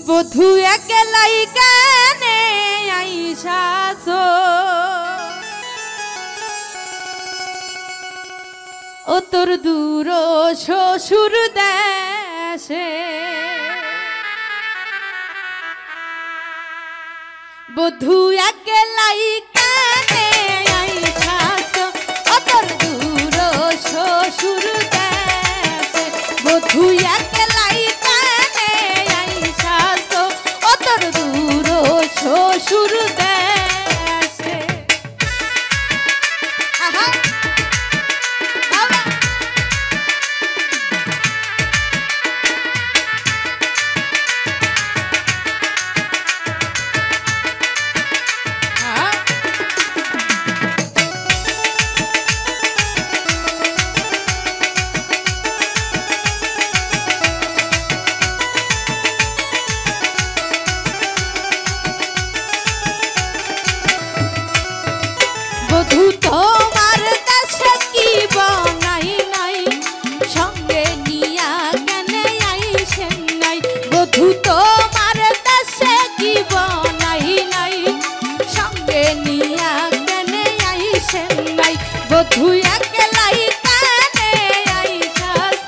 বধু একলাই কানে আইসাছ ও তোর দূর শ্বশুর দেশে বধু একলাই কানে আইসাছ ও তোর দূর শ্বশুর দেশে বধু একলাই কানে আইসাছ ও তোর দূর শ্বশুর দেশে আহা বধু তোমার দেশে কি বনাই নাই সঙ্গে নিয়া কেনে আইসেন নাই বধু তোমার দেশে কি বনাই নাই সঙ্গে নিয়া কেনে আইসেন নাই বধু একলাই কানে আইসাছ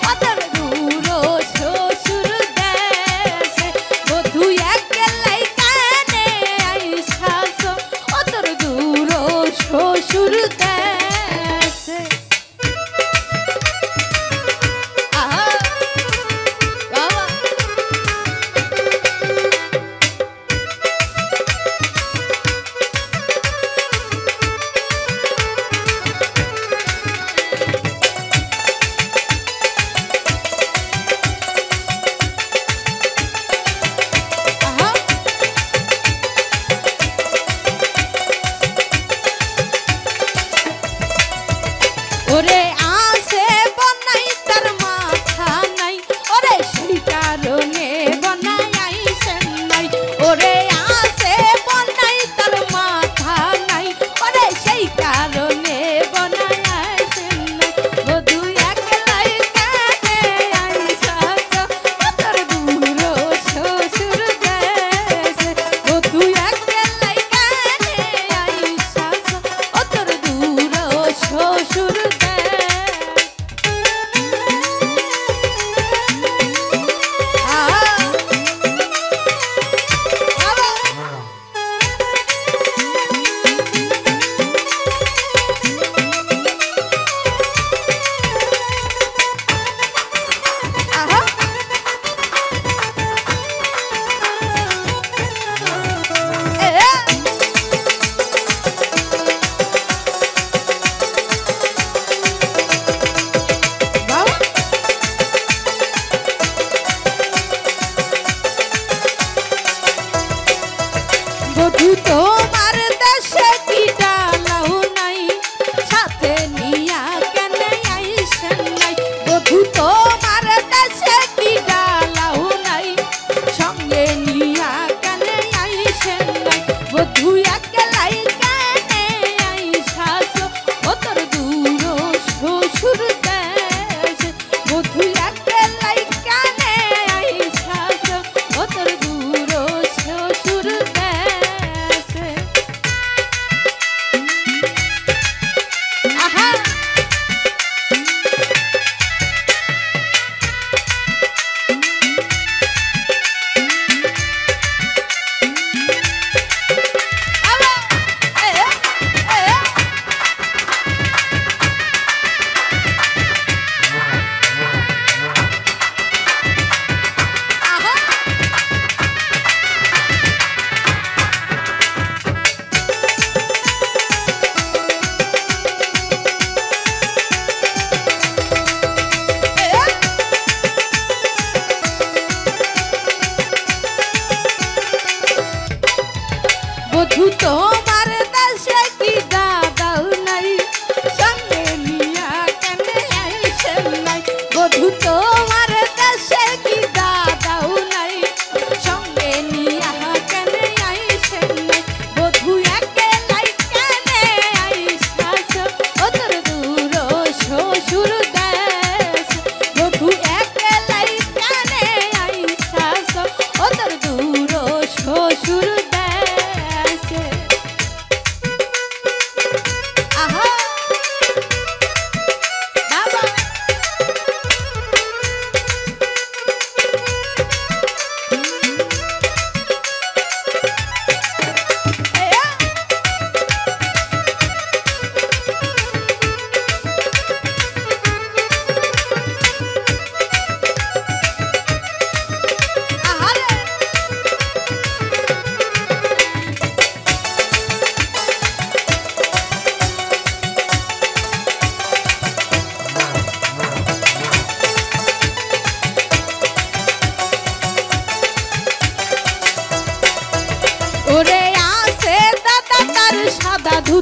ওদের দূর শ্বশুর দেশে বধু একলাই কানে আইসাছ ওদের দূর শ্বশুর দেশে আহা বাবা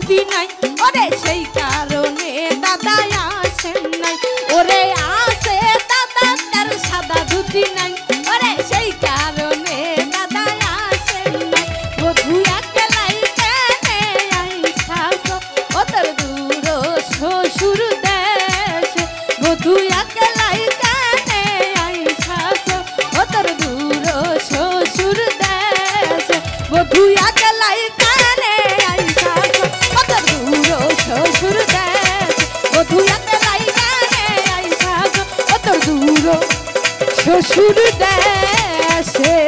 দুটি নাই ওরে সেই কারণে দাদা আসেন নাই ওরে আসে দাদা তার সাদা দুটি নাই ওরে সেই কারণে দাদা আসেন নাই বধু একলাই কেনে আইসাস ও তোর দূর শ্বশুর দেশ বধু একলাই কেনে আইসাস ও তোর দূর শ্বশুর দেশ বধু একলাই কেনে আইসাস ও তোর দূর শ্বশুর দেশ বধু একলাই কেনে আইসাস ও তোর দূর শ্বশুর দেশে